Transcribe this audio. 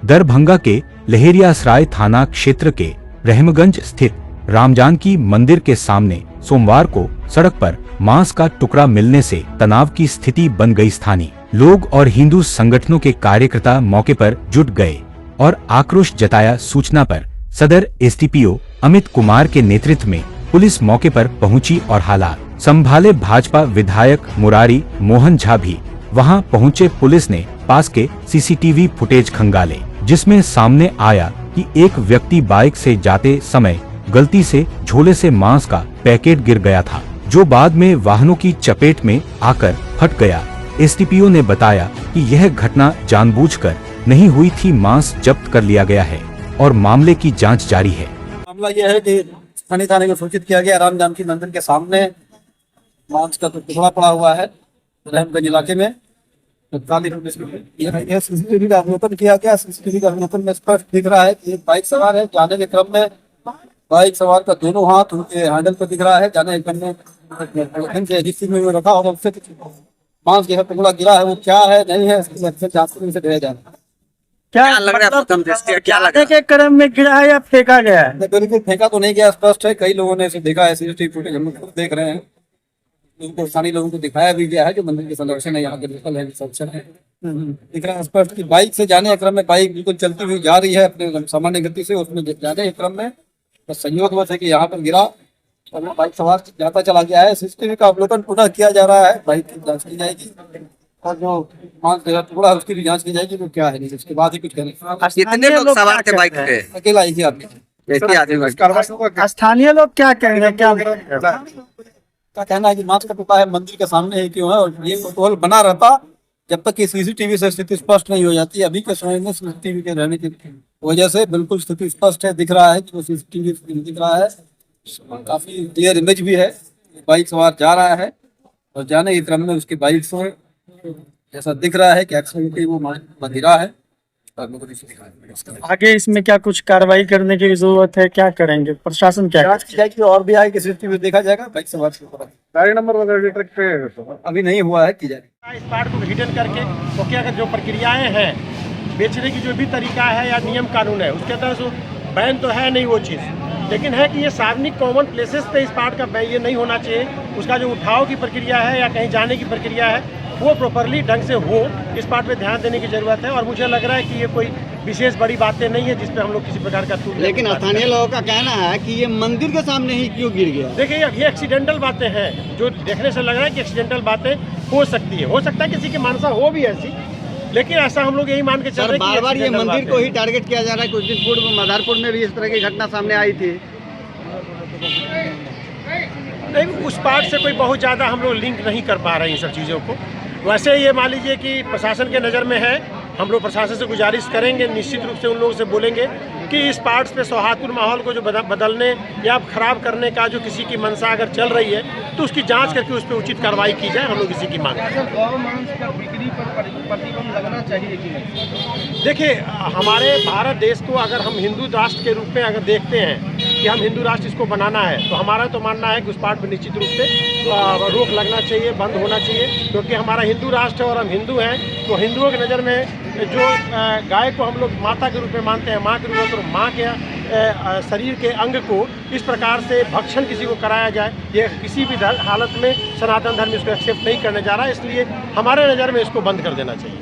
दरभंगा के लहेरियासराय थाना क्षेत्र के रहमगंज स्थित रामजानकी मंदिर के सामने सोमवार को सड़क पर मांस का टुकड़ा मिलने से तनाव की स्थिति बन गई। स्थानीय लोग और हिंदू संगठनों के कार्यकर्ता मौके पर जुट गए और आक्रोश जताया। सूचना पर सदर एसडीपीओ अमित कुमार के नेतृत्व में पुलिस मौके पर पहुंची और हालात संभाले। भाजपा विधायक मुरारी मोहन झा भी वहां पहुंचे। पुलिस ने पास के सीसीटीवी फुटेज खंगाले, जिसमें सामने आया कि एक व्यक्ति बाइक से जाते समय गलती से झोले से मांस का पैकेट गिर गया था, जो बाद में वाहनों की चपेट में आकर फट गया। एसडीपीओ ने बताया कि यह घटना जानबूझकर नहीं हुई थी। मांस जब्त कर लिया गया है और मामले की जांच जारी है। मामला यह है कि स्थानीय थाने को सूचित किया गया, रामजानकी मंदिर के सामने मांस का टुकड़ा पड़ा हुआ है रहमगंज इलाके में। यह सीसीटीवी का अवलोकन किया गया। सीसीटीवी का अवलोकन में स्पष्ट दिख रहा है कि एक बाइक सवार है, जाने के क्रम में बाइक सवार का दोनों हाथ उनके हैंडल पर दिख रहा है। जाने के क्रम में रखा होगा, उससे मांस का टुकड़ा गिरा है। वो क्या है नहीं है इसकी जांच से दिया जाएगा। क्या लग रहा है? क्या लग रहा है कि क्रम में गिरा है या फेंका गया है? बिल्कुल फेंका तो नहीं गया, स्पष्ट है। कई लोगों ने इसे देखा है, सीसीटीवी फुटेज हम लोग देख रहे हैं। उनको स्थानीय लोगों को दिखाया भी गया है जो मंदिर के संरक्षण है, यहाँ के लोकल है, संरक्षण है। दिख रहा है स्पष्ट कि बाइक से जाने के क्रम में बाइक बिल्कुल चलती हुई जा रही है अपने सामान्य गति से। उसमें जाने के क्रम में बस संयोगवश है कि यहाँ पर गिरा और वो बाइक सवार जाता चला गया है। सीसीटीवी का अवलोकन पुनः किया जा रहा है, बाइक की जांच की जाएगी और जो मांस का टुकड़ा उसकी भी जांच की जाएगी वो क्या है, उसके बाद ही कुछ करेंगे। कितने लोग सवार थे बाइक पे? अकेला ही आदमी। स्थानीय लोग क्या कहेंगे? क्या का कहना है कि मांस का टुकड़ा है, मंदिर के सामने ही क्यों है और ये माहौल बना रहता जब तक कि सीसीटीवी से स्थिति स्पष्ट नहीं हो जाती। अभी के समय में सीसीटीवी के रहने की वजह से बिल्कुल स्थिति स्पष्ट है, दिख रहा है कि वो सीसीटीवी दिख रहा है, काफी क्लियर इमेज भी है। बाइक सवार जा रहा है और जाने के क्रम में उसकी बाइक से ऐसा दिख रहा है कि एक्सीडेंट वो गिरा है। आगे इसमें क्या कुछ कार्रवाई करने की जरूरत है? क्या करेंगे? प्रशासन क्या जाएगी और भी आगे सीसीटीवी देखा जाएगा। बाइक सवार गाड़ी नंबर वगैरह ट्रक पे अभी नहीं हुआ है, की जाएगी। इस पार्ट को हिडन करके तो क्या जो प्रक्रियाएं हैं बेचने की, जो भी तरीका है या नियम कानून है, उसके तहत बैन तो है नहीं वो चीज़, लेकिन है कि ये सार्वजनिक कॉमन प्लेसेस पे इस पार्ट का बैन ये नहीं होना चाहिए। उसका जो उठाव की प्रक्रिया है या कहीं जाने की प्रक्रिया है वो प्रॉपरली ढंग से हो, इस पार्ट पे ध्यान देने की जरूरत है। और मुझे लग रहा है कि ये कोई विशेष बड़ी बातें नहीं है जिस पे हम लोग किसी प्रकार का टूट। लेकिन स्थानीय लोगों का कहना है कि ये मंदिर के सामने ही क्यों गिर गया? देखिए ये एक्सीडेंटल बातें हैं, जो देखने से लग रहा है कि एक्सीडेंटल बातें हो सकती है। हो सकता है किसी की मानसा हो भी ऐसी, लेकिन ऐसा हम लोग यही मान के चल रहे हैं बार बार ये मंदिर को ही टारगेट किया जा रहा है। कुछ दिन पूर्व मदारपुर में भी इस तरह की घटना सामने आई थी। नहीं, उस पार्ट से कोई बहुत ज़्यादा हम लोग लिंक नहीं कर पा रहे हैं इन सब चीज़ों को। वैसे ये मान लीजिए कि प्रशासन के नज़र में है, हम लोग प्रशासन से गुजारिश करेंगे, निश्चित रूप से उन लोगों से बोलेंगे कि इस पार्ट्स पे सौहार्दपूर्ण माहौल को जो बदलने या खराब करने का जो किसी की मंशा अगर चल रही है तो उसकी जांच करके उस पर उचित कार्रवाई की जाए। हम लोग इसी की मांग लगना चाहिए कि नहीं? देखिए हमारे भारत देश को अगर हम हिंदू राष्ट्र के रूप में अगर देखते हैं कि हम हिंदू राष्ट्र इसको बनाना है, तो हमारा तो मानना है कि उस पार्ट पर निश्चित रूप से रोक लगना चाहिए, बंद होना चाहिए, क्योंकि हमारा हिंदू राष्ट्र है और हम हिंदू हैं। तो हिंदुओं की नज़र में जो गाय को हम लोग माता के रूप में मानते हैं, माँ के रूप में, तो माँ के शरीर के अंग को इस प्रकार से भक्षण किसी को कराया जाए, ये किसी भी हालत में सनातन धर्म इसको एक्सेप्ट नहीं करने जा रहा है। इसलिए हमारे नज़र में इसको बंद कर देना चाहिए।